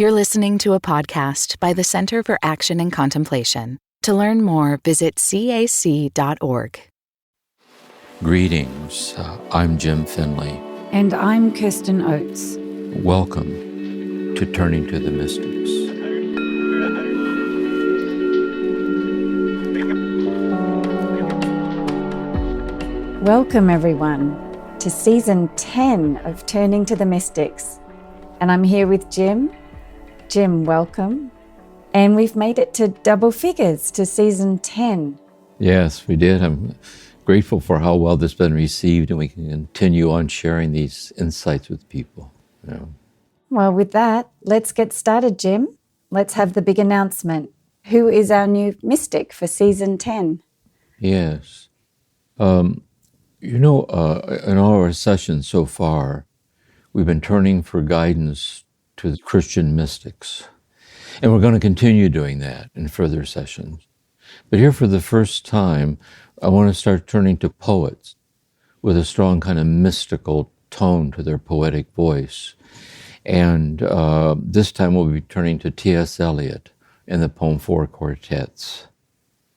You're listening to a podcast by the Center for Action and Contemplation. To learn more, visit cac.org. Greetings. I'm Jim Finley. And I'm Kirsten Oates. Welcome to Turning to the Mystics. Welcome, everyone, to Season 10 of Turning to the Mystics. And I'm here with Jim. Jim, welcome. And we've made it to double figures, to Season 10. Yes, we did. I'm grateful for how well this has been received, and we can continue on sharing these insights with people. Well, with that, let's get started, Jim. Let's have the big announcement. Who is our new mystic for Season 10? Yes. In all our sessions so far, we've been turning for guidance to the Christian mystics. And we're going to continue doing that in further sessions. But here for the first time, I want to start turning to poets with a strong kind of mystical tone to their poetic voice. And this time we'll be turning to T.S. Eliot in the poem Four Quartets.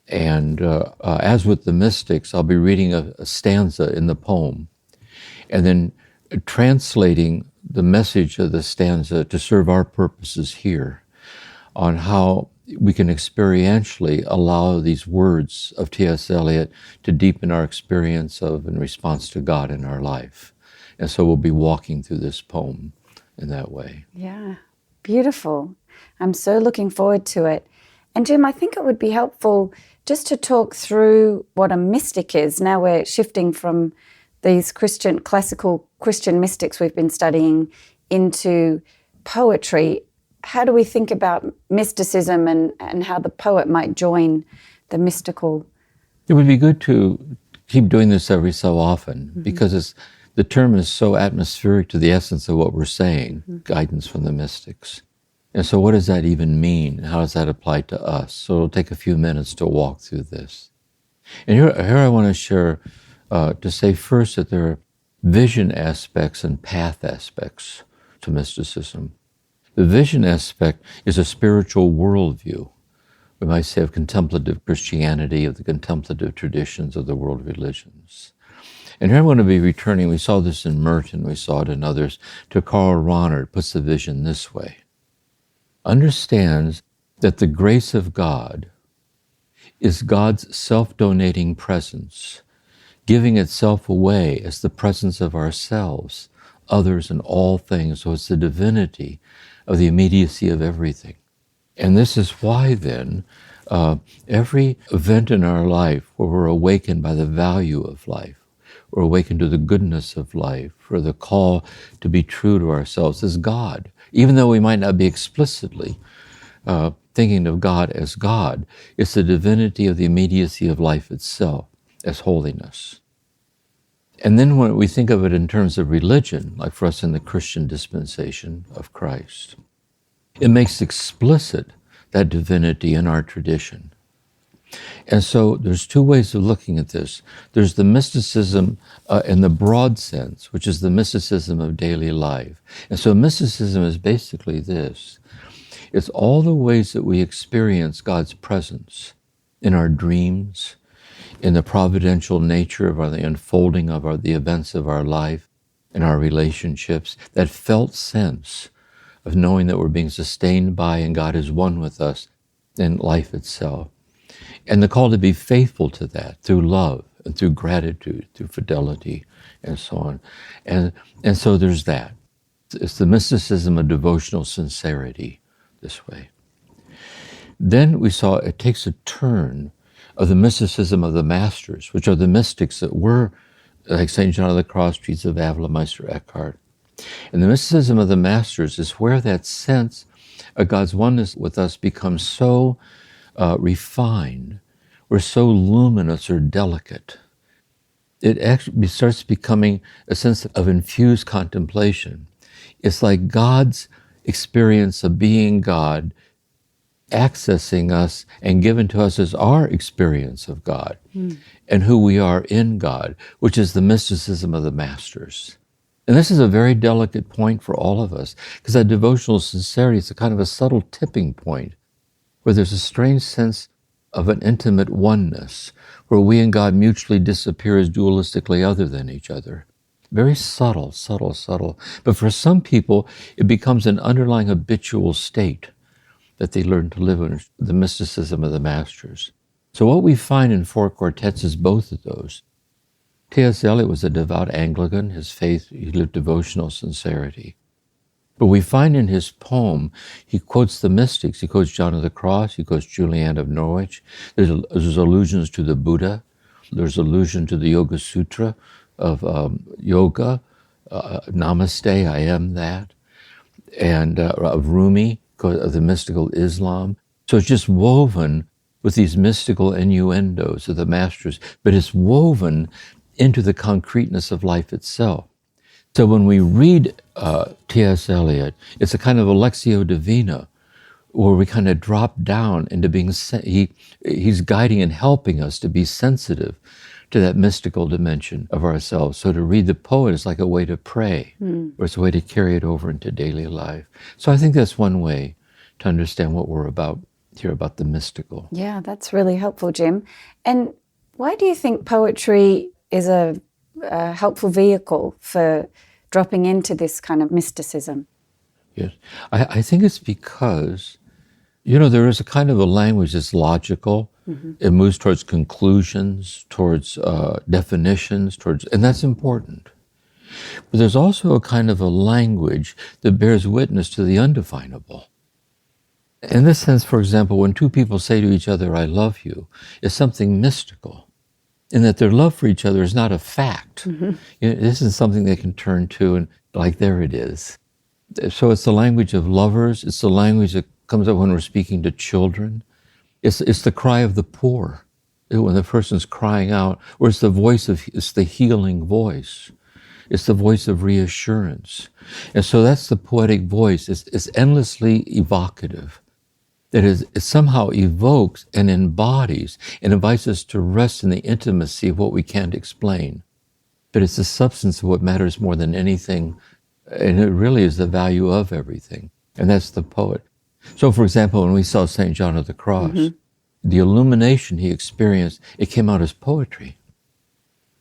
And as with the mystics, I'll be reading a stanza in the poem and then translating the message of the stanza to serve our purposes here on how we can experientially allow these words of T.S. Eliot to deepen our experience of and response to God in our life. And so we'll be walking through this poem in that way. Yeah, beautiful. I'm so looking forward to it. And Jim, I think it would be helpful just to talk through what a mystic is. Now we're shifting from these classical Christian mystics we've been studying into poetry. How do we think about mysticism and how the poet might join the mystical? It would be good to keep doing this every so often because the term is so atmospheric to the essence of what we're saying, guidance from the mystics. And so what does that even mean? How does that apply to us? So it'll take a few minutes to walk through this. And here I want to share, to say first that there are vision aspects and path aspects to mysticism. The vision aspect is a spiritual worldview, we might say, of contemplative Christianity, of the contemplative traditions of the world religions. And here I'm going to be returning, we saw this in Merton, we saw it in others, to Karl Rahner. Puts the vision this way. Understands that the grace of God is God's self-donating presence, giving itself away as the presence of ourselves, others, and all things. So it's the divinity of the immediacy of everything. And this is why then every event in our life where we're awakened by the value of life, we're awakened to the goodness of life, or the call to be true to ourselves is God. Even though we might not be explicitly thinking of God as God, it's the divinity of the immediacy of life itself as holiness. And then when we think of it in terms of religion, like for us in the Christian dispensation of Christ, it makes explicit that divinity in our tradition. And so there's two ways of looking at this. There's the mysticism in the broad sense, which is the mysticism of daily life. And so mysticism is basically this. It's all the ways that we experience God's presence in our dreams, in the providential nature of the unfolding of the events of our life, in our relationships, that felt sense of knowing that we're being sustained by and God is one with us in life itself. And the call to be faithful to that through love and through gratitude, through fidelity, and so on. And so there's that. It's the mysticism of devotional sincerity this way. Then we saw it takes a turn of the mysticism of the masters, which are the mystics that were, like St. John of the Cross, Teresa of Avila, Meister Eckhart. And the mysticism of the masters is where that sense of God's oneness with us becomes so refined, or so luminous or delicate. It actually starts becoming a sense of infused contemplation. It's like God's experience of being God accessing us and given to us as our experience of God and who we are in God, which is the mysticism of the masters. And this is a very delicate point for all of us, because that devotional sincerity is a kind of a subtle tipping point where there's a strange sense of an intimate oneness, where we and God mutually disappear as dualistically other than each other. Very subtle, subtle, subtle. But for some people, it becomes an underlying habitual state that they learn to live in, the mysticism of the masters. So what we find in four quartets is both of those. T.S. Eliot was a devout Anglican. His faith, he lived devotional sincerity. But we find in his poem, he quotes the mystics. He quotes John of the Cross. He quotes Julian of Norwich. There's allusions to the Buddha. There's allusion to the Yoga Sutra of yoga. Namaste, I am that. And of Rumi, of the mystical Islam. So it's just woven with these mystical innuendos of the masters, but it's woven into the concreteness of life itself. So when we read T.S. Eliot, it's a kind of a Lectio Divina, where we kind of drop down into being, he's guiding and helping us to be sensitive to that mystical dimension of ourselves. So to read the poet is like a way to pray, or it's a way to carry it over into daily life. So I think that's one way to understand what we're about here, about the mystical. Yeah, that's really helpful, Jim. And why do you think poetry is a helpful vehicle for dropping into this kind of mysticism? Yes, I think it's because, there is a kind of a language that's logical. It moves towards conclusions, towards definitions, and that's important. But there's also a kind of a language that bears witness to the undefinable. In this sense, for example, when two people say to each other, "I love you," it's something mystical, in that their love for each other is not a fact. This is something they can turn to and like, there it is. So it's the language of lovers. It's the language that comes up when we're speaking to children. It's the cry of the poor, when the person's crying out, or it's the healing voice. It's the voice of reassurance. And so that's the poetic voice. It's endlessly evocative. It somehow evokes and embodies and invites us to rest in the intimacy of what we can't explain. But it's the substance of what matters more than anything, and it really is the value of everything. And that's the poet. So, for example, when we saw St. John of the Cross, the illumination he experienced, it came out as poetry.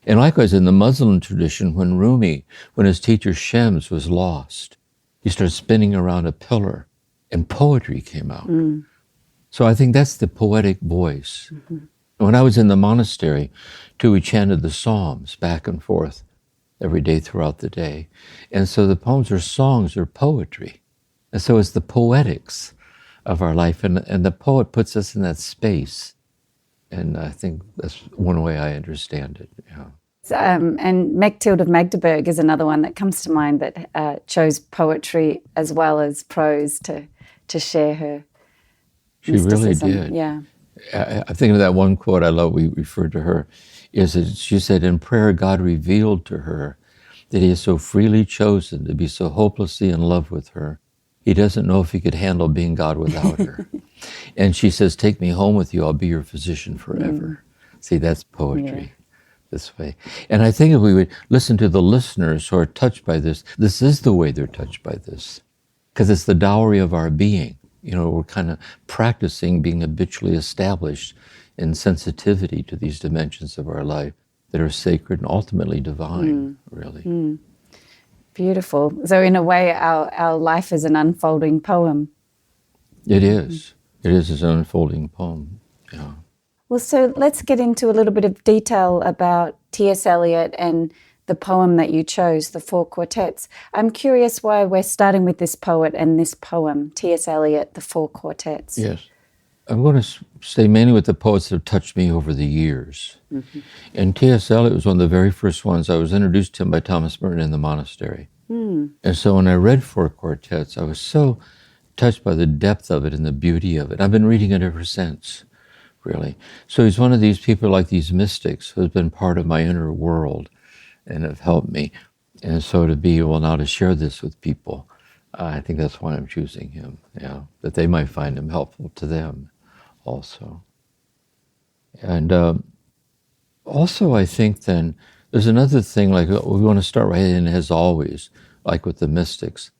And likewise, in the Muslim tradition, when his teacher Shams was lost, he started spinning around a pillar, and poetry came out. So I think that's the poetic voice. When I was in the monastery, too, we chanted the Psalms back and forth every day throughout the day. And so the poems are songs or poetry. And so it's the poetics of our life. And the poet puts us in that space. And I think that's one way I understand it. Yeah. And Mechthild of Magdeburg is another one that comes to mind that chose poetry as well as prose to share her mysticism. Really did. Yeah. I think of that one quote I love, we referred to her, is that she said, in prayer, God revealed to her that he has so freely chosen to be so hopelessly in love with her. He doesn't know if he could handle being God without her. And she says, take me home with you, I'll be your physician forever. See, that's poetry. This way. And I think if we would listen to the listeners who are touched by this is the way they're touched by this. Because it's the dowry of our being. We're kind of practicing being habitually established in sensitivity to these dimensions of our life that are sacred and ultimately divine, really. Beautiful. So in a way, our life is an unfolding poem. It is. It is an unfolding poem, yeah. Well, so let's get into a little bit of detail about T.S. Eliot and the poem that you chose, the Four Quartets. I'm curious why we're starting with this poet and this poem, T.S. Eliot, the Four Quartets. Yes. I'm going to stay mainly with the poets that have touched me over the years. And T.S. Eliot was one of the very first ones. I was introduced to him by Thomas Merton in the monastery. And so when I read Four Quartets, I was so touched by the depth of it and the beauty of it. I've been reading it ever since. Really. So he's one of these people like these mystics who has been part of my inner world and have helped me. And so to be able now to share this with people, I think that's why I'm choosing him, that they might find him helpful to them also. And also I think then There's another thing, like we want to start right in, as always, like with the mystics,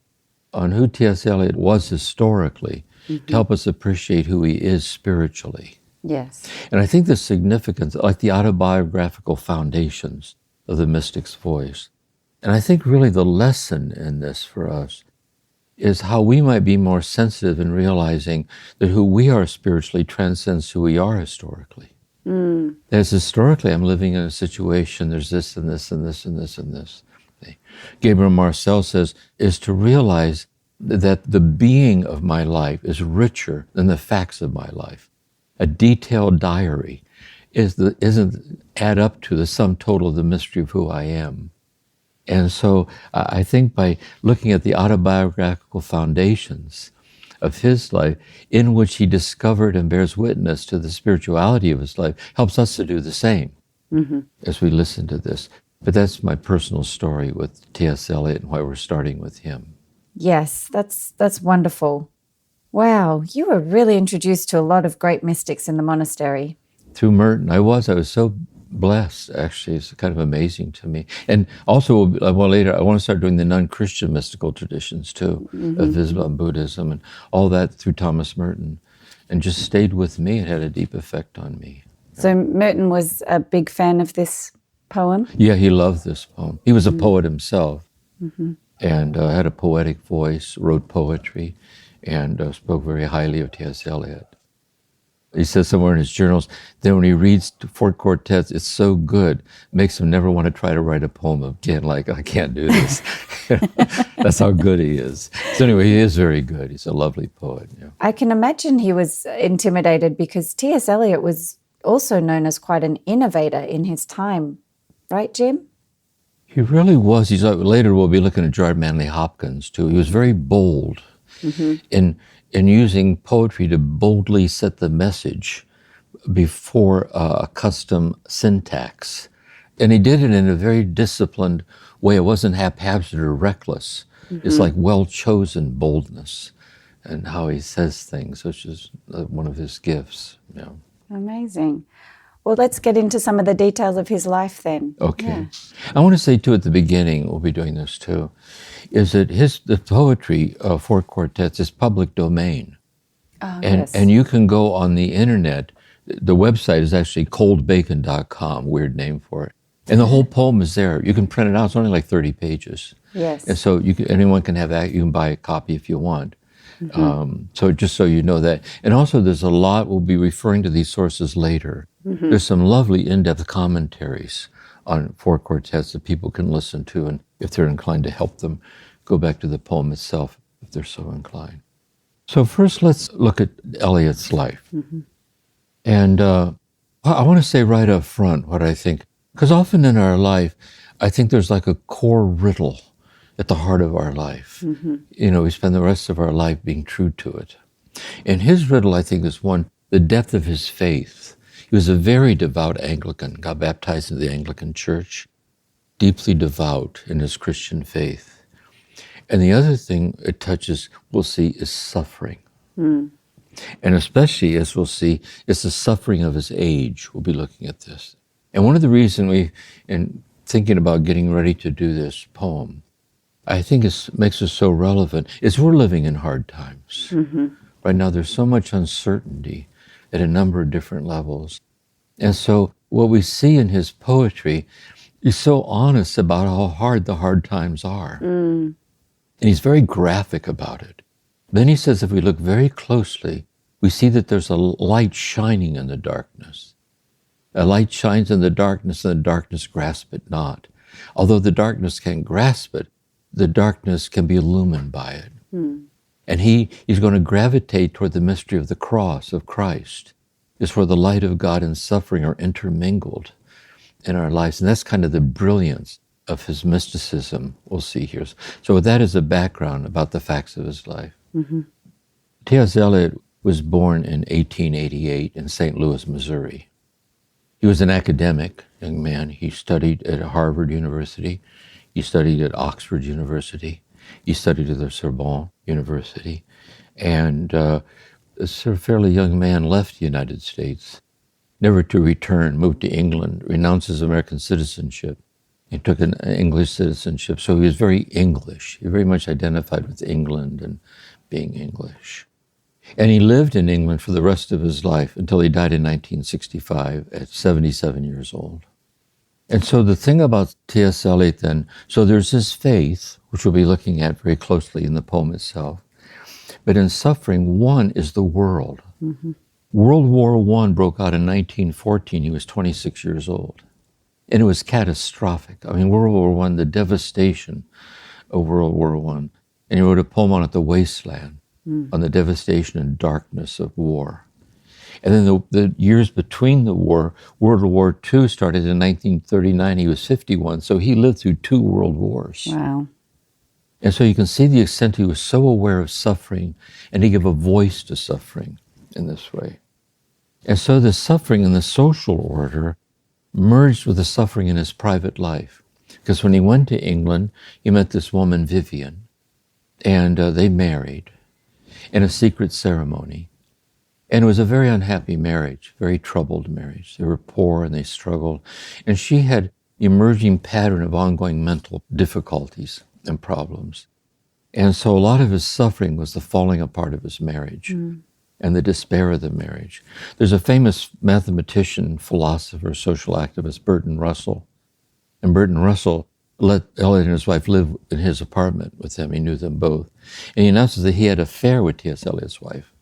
on who T.S. Eliot was historically, to help us appreciate who he is spiritually. Yes. And I think the significance, like the autobiographical foundations of the mystic's voice, and I think really the lesson in this for us is how we might be more sensitive in realizing that who we are spiritually transcends who we are historically. As historically, I'm living in a situation, there's this and this and this and this and this. Gabriel Marcel says, is to realize that the being of my life is richer than the facts of my life. A detailed diary isn't add up to the sum total of the mystery of who I am. And so I think by looking at the autobiographical foundations of his life, in which he discovered and bears witness to the spirituality of his life, helps us to do the same as we listen to this. But that's my personal story with T.S. Eliot and why we're starting with him. Yes, that's wonderful. Wow, you were really introduced to a lot of great mystics in the monastery. Through Merton, I was so blessed, actually. It's kind of amazing to me. And also, well, later, I want to start doing the non-Christian mystical traditions, too, of Islam, Buddhism, and all that through Thomas Merton. And just stayed with me. It had a deep effect on me. So Merton was a big fan of this poem? Yeah, he loved this poem. He was a poet himself, and had a poetic voice, wrote poetry, and spoke very highly of T.S. Eliot. He says somewhere in his journals that when he reads four quartets, it's so good, makes him never want to try to write a poem again, like, I can't do this. That's how good he is. So anyway, he is very good. He's a lovely poet. Yeah. I can imagine he was intimidated because T.S. Eliot was also known as quite an innovator in his time. Right, Jim? He really was. He's later we'll be looking at Gerard Manley Hopkins, too. He was very bold in using poetry to boldly set the message before a custom syntax. And he did it in a very disciplined way. It wasn't haphazard or reckless. It's like well-chosen boldness and how he says things, which is one of his gifts. Yeah. Amazing. Well, let's get into some of the details of his life then. Okay. Yeah. I want to say, too, at the beginning, we'll be doing this, too, is that the poetry, four quartets, is public domain. And you can go on the internet. The website is actually coldbacon.com, weird name for it. And the whole poem is there. You can print it out. It's only like 30 pages. Yes. And so anyone can have that. You can buy a copy if you want. So just so you know that. And also there's a lot, we'll be referring to these sources later. There's some lovely in-depth commentaries on four quartets that people can listen to, and if they're inclined to help them, go back to the poem itself if they're so inclined. So first let's look at Eliot's life. And I want to say right up front what I think, because often in our life, I think there's like a core riddle at the heart of our life. You know, we spend the rest of our life being true to it. And his riddle, I think, is one, the depth of his faith. He was a very devout Anglican, got baptized in the Anglican Church, deeply devout in his Christian faith. And the other thing it touches, we'll see, is suffering. And especially, as we'll see, it's the suffering of his age. We'll be looking at this. And one of the reasons in thinking about getting ready to do this poem, I think makes us so relevant, is we're living in hard times. Right now, there's so much uncertainty at a number of different levels. And so what we see in his poetry is so honest about how hard the hard times are. And he's very graphic about it. Then he says, if we look very closely, we see that there's a light shining in the darkness. A light shines in the darkness, and the darkness grasps it not. Although the darkness can't grasp it, the darkness can be illumined by it. And he's going to gravitate toward the mystery of the cross of Christ. It's where the light of God and suffering are intermingled in our lives. And that's kind of the brilliance of his mysticism we'll see here. So with that as a background about the facts of his life. T.S. Eliot was born in 1888 in St. Louis, Missouri. He was an academic young man. He studied at Harvard University. He studied at Oxford University. He studied at the Sorbonne University. And a sort of fairly young man left the United States, never to return, moved to England, renounced his American citizenship, He took an English citizenship, so he was very English. He very much identified with England and being English. And he lived in England for the rest of his life until he died in 1965 at 77 years old. And so the thing about T.S. Eliot then, so there's his faith, which we'll be looking at very closely in the poem itself. But in suffering, one is the world. Mm-hmm. World War I broke out in 1914. He was 26 years old. And it was catastrophic. I mean, World War I, the devastation of World War I. And he wrote a poem on it, The Wasteland, on the devastation and darkness of war. And then the years between the war, World War II started in 1939. He was 51, so he lived through 2 world wars. Wow. And so you can see the extent he was so aware of suffering, and he gave a voice to suffering in this way. And so the suffering in the social order merged with the suffering in his private life. Because when he went to England, he met this woman, Vivian, and they married in a secret ceremony. And it was a very unhappy marriage, very troubled marriage. They were poor and they struggled. And she had an emerging pattern of ongoing mental difficulties and problems. And so a lot of his suffering was the falling apart of his marriage and the despair of the marriage. There's a famous mathematician, philosopher, social activist, Bertrand Russell. And Bertrand Russell let Eliot and his wife live in his apartment with him. He knew them both. And he announces that he had an affair with T.S. Eliot's wife.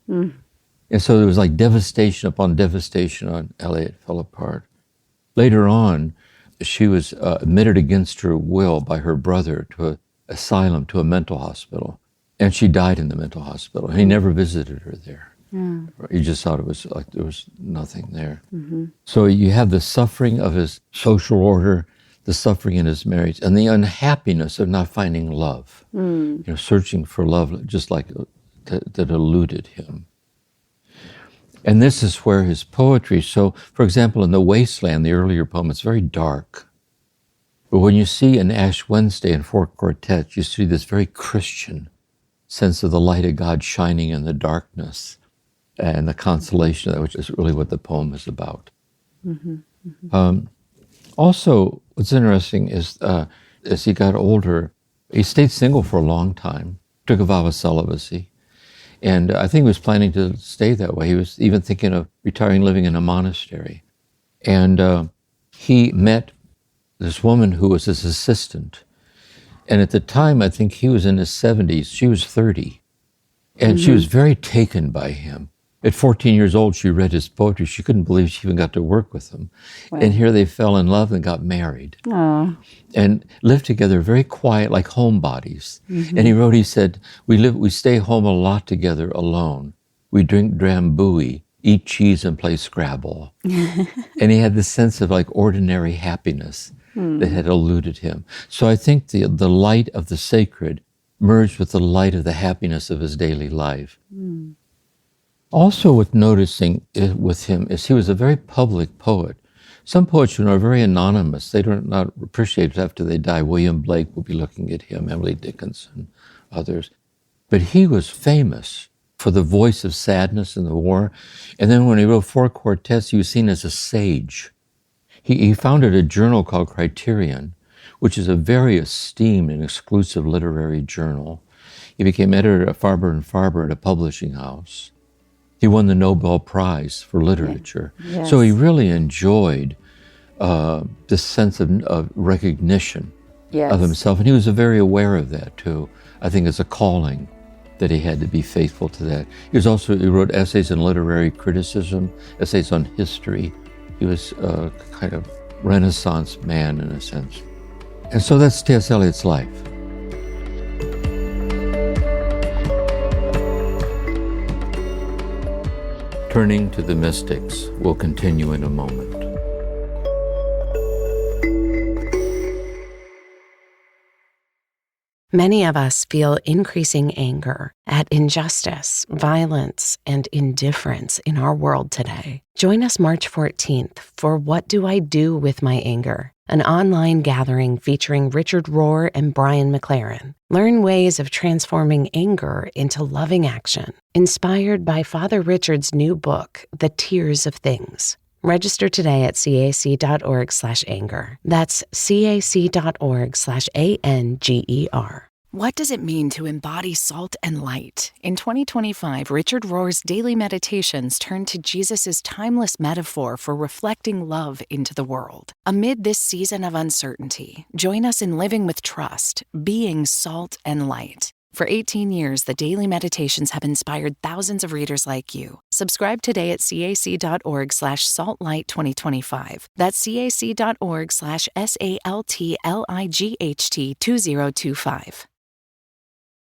And so there was like devastation upon devastation on Eliot. Fell apart. Later on, she was admitted against her will by her brother to an asylum, to a mental hospital. And she died in the mental hospital. He never visited her there. He just thought it was like there was nothing there. So you have the suffering of his social order, the suffering in his marriage, and the unhappiness of not finding love. You know, searching for love, just like that eluded him. And this is where his poetry, so for example, in The Wasteland, the earlier poem, it's very dark. But when you see in Ash Wednesday and Four Quartets, you see this very Christian sense of the light of God shining in the darkness and the consolation of that, which is really what the poem is about. Also, what's interesting is as he got older, he stayed single for a long time, took a vow of celibacy. And I think he was planning to stay that way. He was even thinking of retiring, living in a monastery. And he met this woman who was his assistant. And at the time, I think he was in his 70s. She was 30. And she was very taken by him. At 14 years old, she read his poetry. She couldn't believe she even got to work with him. Wow. And here they fell in love and got married. Aww. And lived together very quiet, like homebodies. And he wrote, he said, we stay home a lot together alone. We drink drambuie, eat cheese and play Scrabble. And he had this sense of like ordinary happiness that had eluded him. So I think the light of the sacred merged with the light of the happiness of his daily life. Also worth noticing with him is he was a very public poet. Some poets are very anonymous. They do not appreciate it after they die. William Blake will be looking at him, Emily Dickinson, others. But he was famous for the voice of sadness in the war. And then when he wrote Four Quartets, he was seen as a sage. He founded a journal called Criterion, which is a very esteemed and exclusive literary journal. He became editor at Farber and Farber at a publishing house. He won the Nobel Prize for Literature. Yes. So he really enjoyed this sense of recognition of himself. And he was very aware of that too. I think it's a calling that he had to be faithful to that. He wrote essays on literary criticism, essays on history. He was a kind of Renaissance man in a sense. And so that's T.S. Eliot's life. Turning to the mystics will continue in a moment. Many of us feel increasing anger at injustice, violence, and indifference in our world today. Join us March 14th for What Do I Do With My Anger? An online gathering featuring Richard Rohr and Brian McLaren. Learn ways of transforming anger into loving action, inspired by Father Richard's new book, The Tears of Things. Register today at cac.org/anger. That's cac.org/ANGER. What does it mean to embody salt and light? In 2025, Richard Rohr's daily meditations turn to Jesus' timeless metaphor for reflecting love into the world. Amid this season of uncertainty, join us in living with trust, being salt and light. For 18 years, the daily meditations have inspired thousands of readers like you. Subscribe today at cac.org/saltlight2025. That's cac.org/SALTLIGHT2025.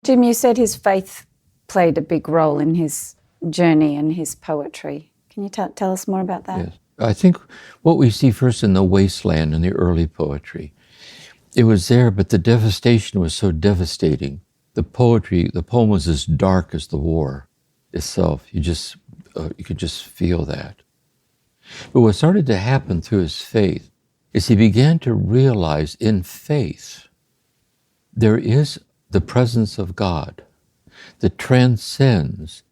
Jim, you said his faith played a big role in his journey and his poetry. Can you tell us more about that? Yes. I think what we see first in the wasteland in the early poetry, it was there, but the devastation was so devastating. The poem was as dark as the war itself. You could just feel that. But what started to happen through his faith is he began to realize in faith there is the presence of God that transcends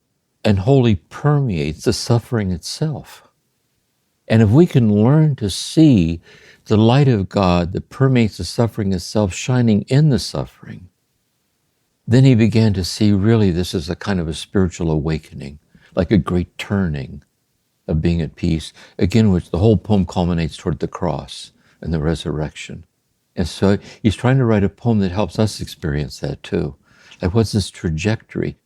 and wholly permeates the suffering itself. And if we can learn to see the light of God that permeates the suffering itself shining in the suffering, then he began to see really this is a kind of a spiritual awakening, like a great turning of being at peace, again, which the whole poem culminates toward the cross and the resurrection. And so he's trying to write a poem that helps us experience that too. Like, what's this trajectory?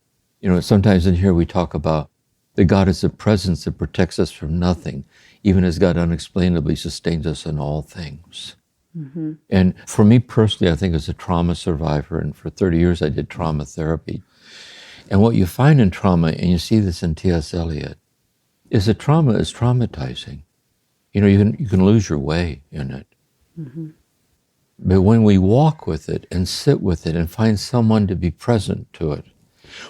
You know, sometimes in here we talk about that God is a presence that protects us from nothing, even as God unexplainably sustains us in all things. Mm-hmm. And for me personally, I think as a trauma survivor, and for 30 years I did trauma therapy, and what you find in trauma, and you see this in T.S. Eliot, is that trauma is traumatizing. You know, you can lose your way in it. Mm-hmm. But when we walk with it and sit with it and find someone to be present to it,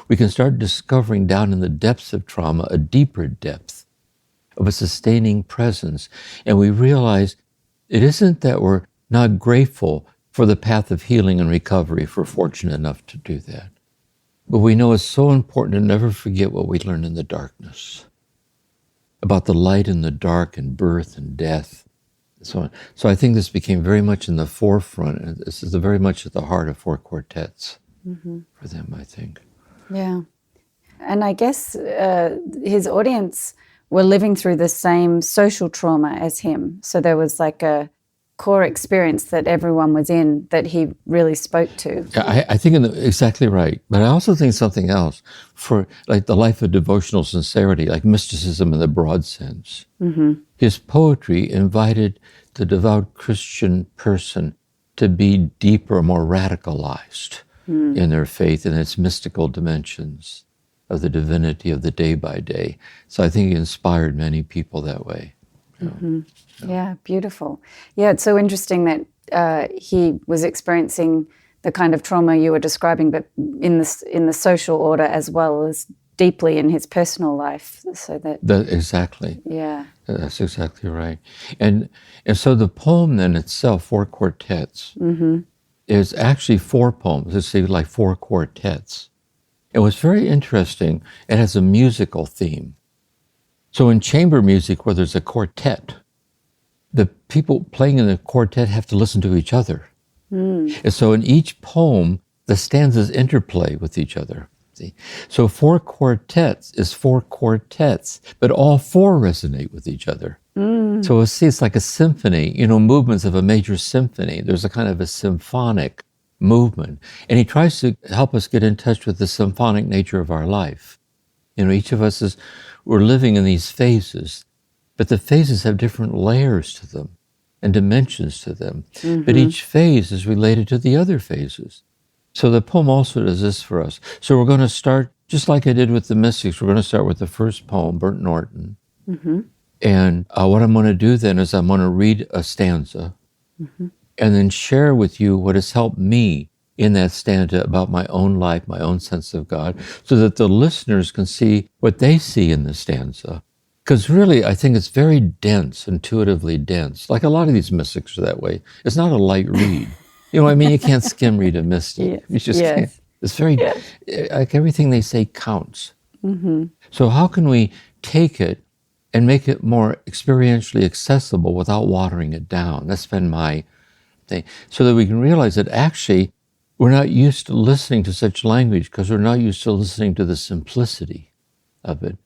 we can start discovering down in the depths of trauma a deeper depth of a sustaining presence. And we realize it isn't that we're not grateful for the path of healing and recovery if we're fortunate enough to do that. But we know it's so important to never forget what we learned in the darkness, about the light in the dark and birth and death and so on. So I think this became very much in the forefront, and this is very much at the heart of four quartets for them, I think. Yeah. And I guess his audience were living through the same social trauma as him. So there was like a core experience that everyone was in that he really spoke to. I think exactly right. But I also think something else for like the life of devotional sincerity, like mysticism in the broad sense. Mm-hmm. His poetry invited the devout Christian person to be deeper, more radicalized in their faith and its mystical dimensions of the divinity of the day by day. So I think he inspired many people that way. Mm-hmm. Yeah, beautiful. Yeah, it's so interesting that he was experiencing the kind of trauma you were describing, but in the social order as well as deeply in his personal life. So that exactly. Yeah, that's exactly right. And so the poem then itself, four quartets, is actually four poems. It's like four quartets. And what's very interesting, it has a musical theme. So in chamber music, where there's a quartet, the people playing in the quartet have to listen to each other. And so in each poem, the stanzas interplay with each other. See? So four quartets is four quartets, but all four resonate with each other. So we'll see it's like a symphony, movements of a major symphony. There's a kind of a symphonic movement. And he tries to help us get in touch with the symphonic nature of our life. Each of us we're living in these phases, but the phases have different layers to them and dimensions to them. But each phase is related to the other phases. So the poem also does this for us. So we're going to start, just like I did with the mystics, we're going to start with the first poem, Burnt Norton. And what I'm going to do then is I'm going to read a stanza and then share with you what has helped me in that stanza about my own life, my own sense of God, so that the listeners can see what they see in the stanza. Because really, I think it's very dense, intuitively dense. Like a lot of these mystics are that way. It's not a light read. You know what I mean? You can't skim read a mystic. You just can't. It's very, like everything they say counts. So how can we take it and make it more experientially accessible without watering it down. That's been my thing. So that we can realize that actually we're not used to listening to such language because we're not used to listening to the simplicity of it.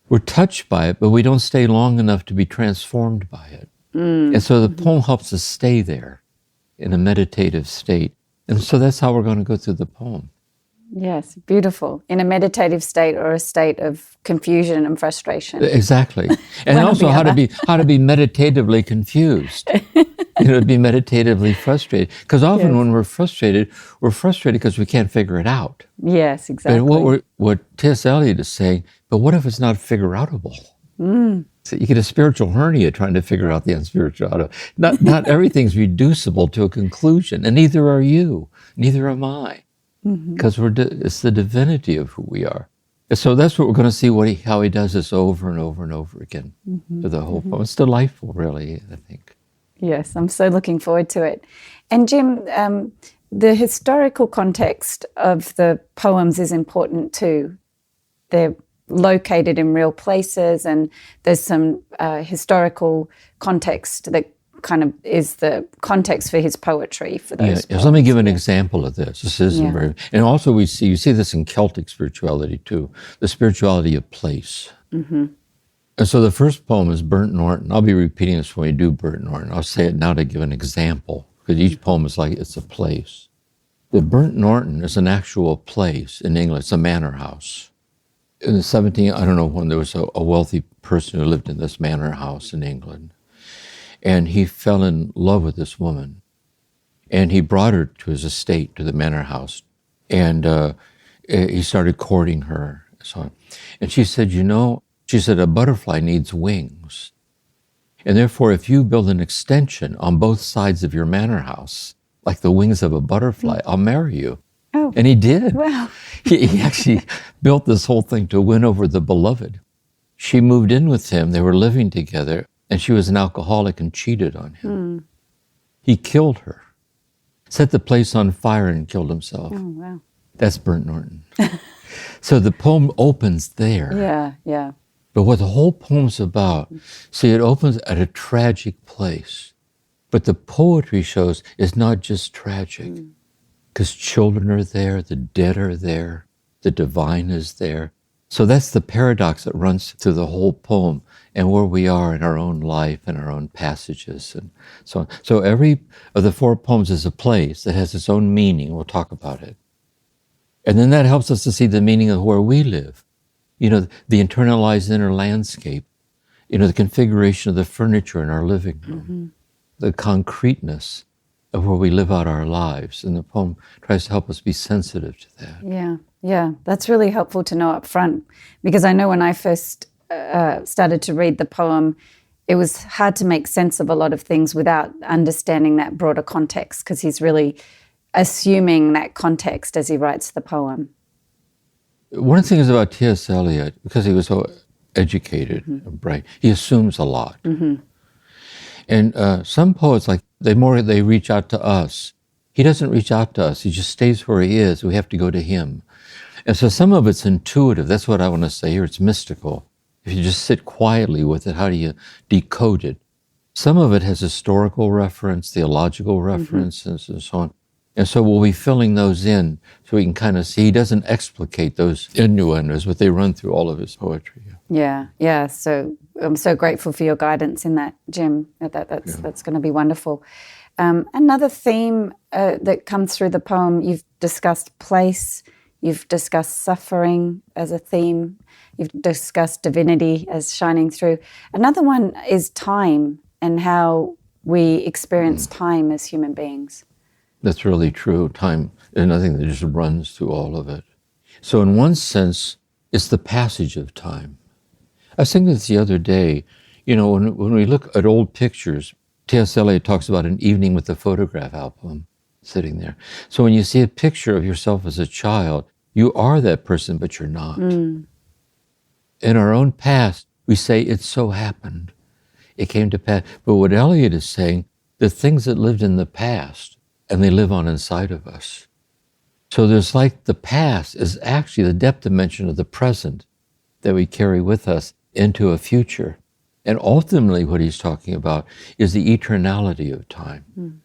We're touched by it, but we don't stay long enough to be transformed by it. And so the poem helps us stay there in a meditative state. And so that's how we're going to go through the poem. Yes, beautiful. In a meditative state or a state of confusion and frustration. Exactly. And also how to be meditatively confused. To be meditatively frustrated. Because often when we're frustrated because we can't figure it out. Yes, exactly. But what T.S. Eliot is saying, but what if it's not figure-outable? So you get a spiritual hernia trying to figure out the unspiritual. Not everything's reducible to a conclusion, and neither are you, neither am I. Because it's the divinity of who we are. And so that's what we're going to see, how he does this over and over and over again for the whole poem. It's delightful, really, I think. Yes, I'm so looking forward to it. And Jim, the historical context of the poems is important too. They're located in real places, and there's some historical context that kind of is the context for his poetry for those poems. Let me give an example of this. This isn't very, and also you see this in Celtic spirituality too, the spirituality of place. And so the first poem is Burnt Norton. I'll be repeating this when we do Burnt Norton. I'll say it now to give an example, because each poem is like it's a place. The Burnt Norton is an actual place in England. It's a manor house. In the 17th, I don't know when, there was a wealthy person who lived in this manor house in England. And he fell in love with this woman. And he brought her to his estate, to the manor house. And he started courting her and so on. And she said, a butterfly needs wings. And therefore, if you build an extension on both sides of your manor house, like the wings of a butterfly, I'll marry you. Oh. And he did. Wow. He actually built this whole thing to win over the beloved. She moved in with him. They were living together, and she was an alcoholic and cheated on him. He killed her, set the place on fire and killed himself. Oh, wow. That's Burnt Norton. So the poem opens there. Yeah. But what the whole poem's about, see, it opens at a tragic place. But the poetry shows it's not just tragic, because children are there, the dead are there, the divine is there. So that's the paradox that runs through the whole poem and where we are in our own life and our own passages and so on. So every of the 4 poems is a place that has its own meaning. We'll talk about it. And then that helps us to see the meaning of where we live. The internalized inner landscape, the configuration of the furniture in our living room, the concreteness of where we live out our lives. And the poem tries to help us be sensitive to that. Yeah, that's really helpful to know up front, because I know when I first started to read the poem, it was hard to make sense of a lot of things without understanding that broader context, because he's really assuming that context as he writes the poem. One of the things about T.S. Eliot, because he was so educated and bright, he assumes a lot. And some poets, they reach out to us. He doesn't reach out to us. He just stays where he is. We have to go to him. And so some of it's intuitive. That's what I want to say here. It's mystical. If you just sit quietly with it, how do you decode it? Some of it has historical reference, theological reference, and so on. And so we'll be filling those in so we can kind of see. He doesn't explicate those innuendos, but they run through all of his poetry. Yeah. So I'm so grateful for your guidance in that, Jim. That's going to be wonderful. Another theme that comes through the poem, you've discussed place, you've discussed suffering as a theme, you've discussed divinity as shining through. Another one is time and how we experience time as human beings. That's really true. Time is nothing that just runs through all of it. So in one sense, it's the passage of time. I was thinking this the other day, when we look at old pictures, T.S. Eliot talks about an evening with the photograph album sitting there. So when you see a picture of yourself as a child, you are that person, but you're not. In our own past, we say it so happened. It came to pass. But what Eliot is saying, the things that lived in the past, and they live on inside of us. So there's the past is actually the depth dimension of the present that we carry with us. into a future. And ultimately what he's talking about is the eternality of time.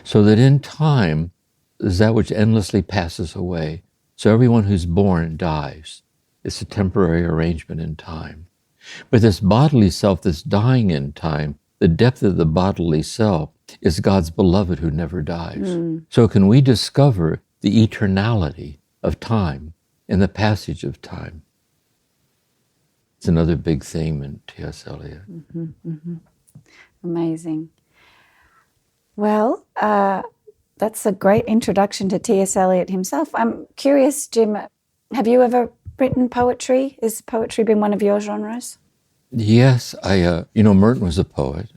So that in time is that which endlessly passes away. So everyone who's born dies. It's a temporary arrangement in time. But this bodily self that's dying in time, the depth of the bodily self is God's beloved who never dies. So can we discover the eternality of time in the passage of time? It's another big theme in T.S. Eliot. Amazing. Well, that's a great introduction to T.S. Eliot himself. I'm curious, Jim, have you ever written poetry? Has poetry been one of your genres? Yes, Merton was a poet.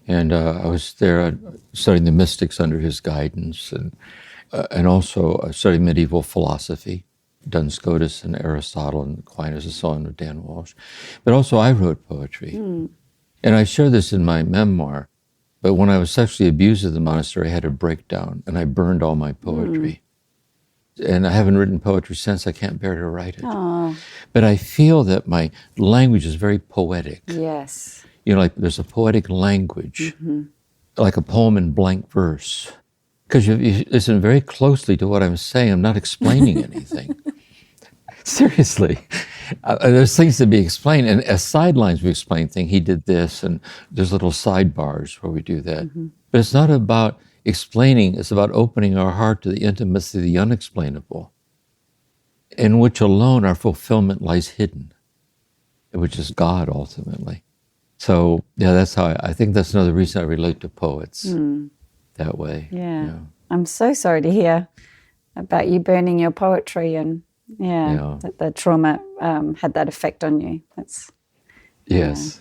And I was there studying the mystics under his guidance, and also studying medieval philosophy, Duns Scotus and Aristotle and Aquinas and so on with Dan Walsh. But also I wrote poetry. And I share this in my memoir, but when I was sexually abused at the monastery, I had a breakdown and I burned all my poetry. And I haven't written poetry since. I can't bear to write it. But I feel that my language is very poetic. Yes. Like there's a poetic language, like a poem in blank verse. Because you listen very closely to what I'm saying, I'm not explaining anything. Seriously. There's things to be explained. And as sidelines, we explain things. He did this, and there's little sidebars where we do that. But it's not about explaining, it's about opening our heart to the intimacy of the unexplainable, in which alone our fulfillment lies hidden, which is God ultimately. So, yeah, that's how I think that's another reason I relate to poets that way. Yeah. I'm so sorry to hear about you burning your poetry, and that the trauma had that effect on you. That's yes.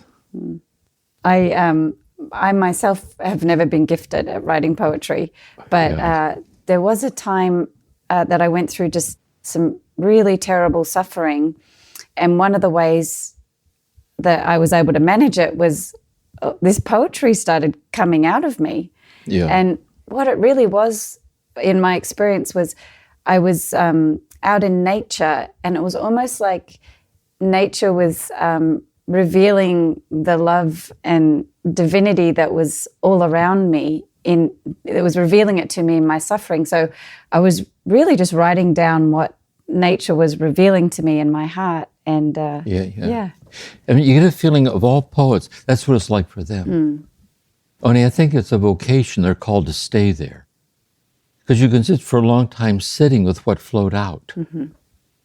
I myself have never been gifted at writing poetry, but there was a time that I went through just some really terrible suffering, and one of the ways that I was able to manage it was this poetry started coming out of me. And what it really was, in my experience, was I was out in nature, and it was almost like nature was revealing the love and divinity that was all around me. It was revealing it to me in my suffering. So I was really just writing down what nature was revealing to me in my heart. And I mean, you get a feeling of all poets, that's what it's like for them. Only I think it's a vocation. They're called to stay there. Because you can sit for a long time sitting with what flowed out.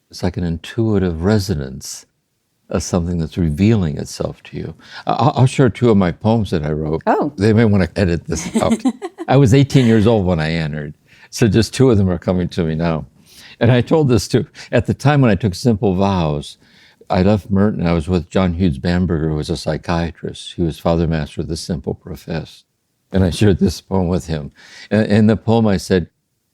It's like an intuitive resonance of something that's revealing itself to you. I'll share two of my poems that I wrote. They may want to edit this out. I was 18 years old when I entered, so just two of them are coming to me now. And I told this too, at the time when I took Simple Vows, I left Merton. I was with John Hughes Bamberger, who was a psychiatrist. He was Father Master of the Simple Professed. And I shared this poem with him. And in the poem I said,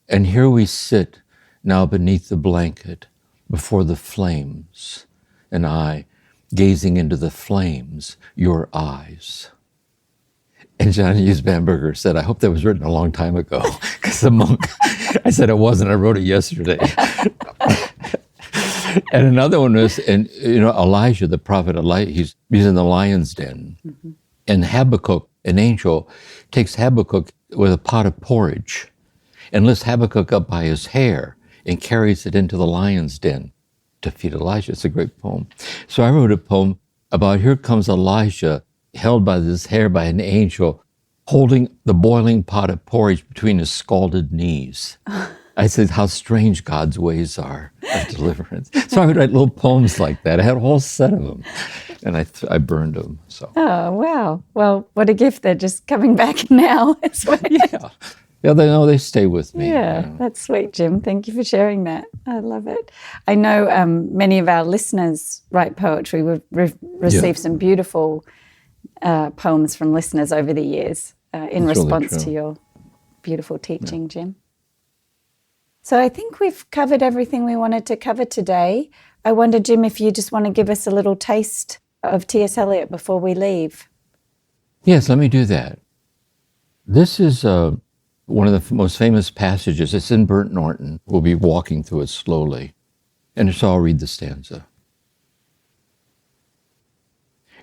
"And here we sit now beneath the blanket, before the flames, and I, gazing into the flames, your eyes." And John Hughes Bamberger said, "I hope that was written a long time ago," because the monk, I said, "It wasn't, I wrote it yesterday." And another one was, Elijah, the prophet Elijah, he's in the lion's den. And Habakkuk, an angel, takes Habakkuk with a pot of porridge and lifts Habakkuk up by his hair and carries it into the lion's den to feed Elijah. It's a great poem. So I wrote a poem about, here comes Elijah, held by his hair by an angel, holding the boiling pot of porridge between his scalded knees. I said, how strange God's ways are of deliverance. So I would write little poems like that. I had a whole set of them, and I burned them. So. Oh, wow. Well, what a gift. They're just coming back now. Yeah, they stay with me. Yeah, that's sweet, Jim. Thank you for sharing that. I love it. I know many of our listeners write poetry. We've received some beautiful poems from listeners over the years in That's response really to your beautiful teaching, Jim. So I think we've covered everything we wanted to cover today. I wonder, Jim, if you just want to give us a little taste of T.S. Eliot before we leave. Yes, let me do that. This is one of the most famous passages. It's in Burnt Norton. We'll be walking through it slowly. And so I'll read the stanza.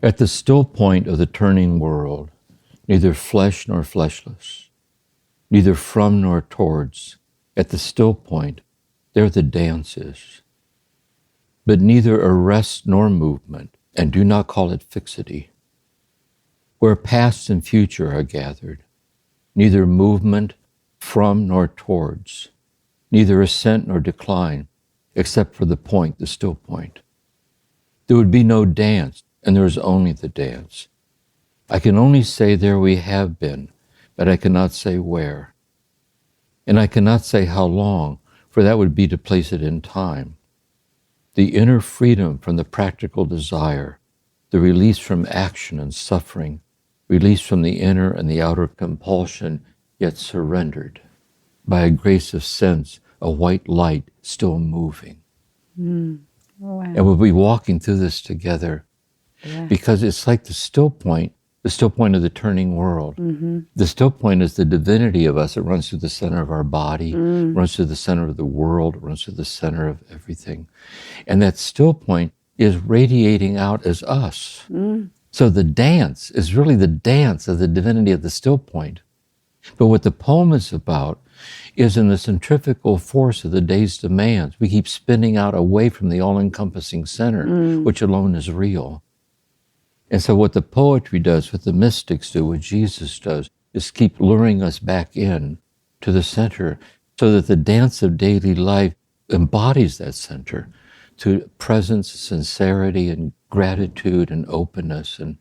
At the still point of the turning world, neither flesh nor fleshless, neither from nor towards, at the still point, there the dance is. But neither arrest nor movement, and do not call it fixity. Where past and future are gathered, neither movement from nor towards, neither ascent nor decline, except for the point, the still point. There would be no dance, and there is only the dance. I can only say there we have been, but I cannot say where. And I cannot say how long, for that would be to place it in time. The inner freedom from the practical desire, the release from action and suffering, release from the inner and the outer compulsion, yet surrendered by a grace of sense, a white light still moving. Wow. And we'll be walking through this together because it's like the still point of the turning world. The still point is the divinity of us. It runs through the center of our body, runs through the center of the world, runs through the center of everything. And that still point is radiating out as us. So the dance is really the dance of the divinity of the still point. But what the poem is about is in the centrifugal force of the day's demands. We keep spinning out away from the all-encompassing center, which alone is real. And so what the poetry does, what the mystics do, what Jesus does, is keep luring us back in to the center so that the dance of daily life embodies that center to presence, sincerity, and gratitude, and openness, and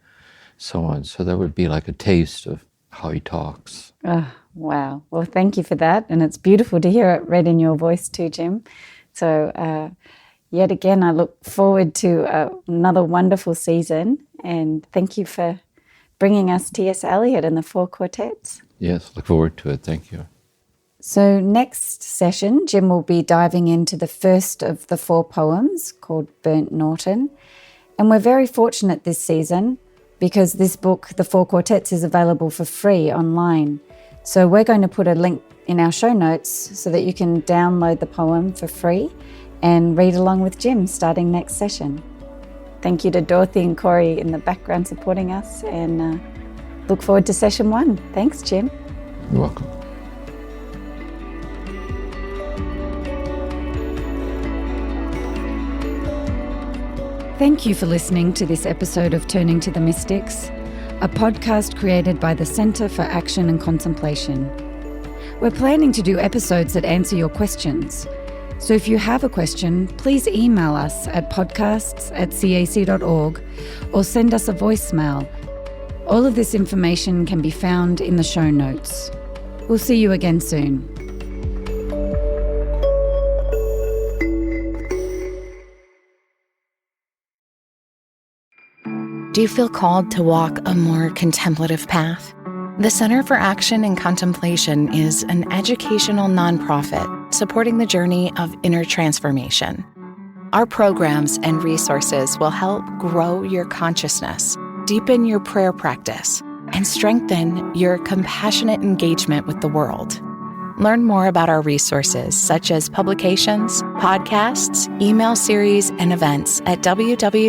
so on. So that would be like a taste of how he talks. Oh, wow. Well, thank you for that. And it's beautiful to hear it read in your voice too, Jim. So yet again, I look forward to another wonderful season. And thank you for bringing us T.S. Eliot and the Four Quartets. Yes, look forward to it. Thank you. So next session, Jim will be diving into the first of the 4 poems called Burnt Norton. And we're very fortunate this season because this book, The Four Quartets, is available for free online. So we're going to put a link in our show notes so that you can download the poem for free and read along with Jim starting next session. Thank you to Dorothy and Corey in the background supporting us, and look forward to session 1. Thanks, Jim. You're welcome. Thank you for listening to this episode of Turning to the Mystics, a podcast created by the Center for Action and Contemplation. We're planning to do episodes that answer your questions. So if you have a question, please email us at podcasts@cac.org or send us a voicemail. All of this information can be found in the show notes. We'll see you again soon. Do you feel called to walk a more contemplative path? The Center for Action and Contemplation is an educational nonprofit supporting the journey of inner transformation. Our programs and resources will help grow your consciousness, deepen your prayer practice, and strengthen your compassionate engagement with the world. Learn more about our resources, such as publications, podcasts, email series, and events at www.cac.org.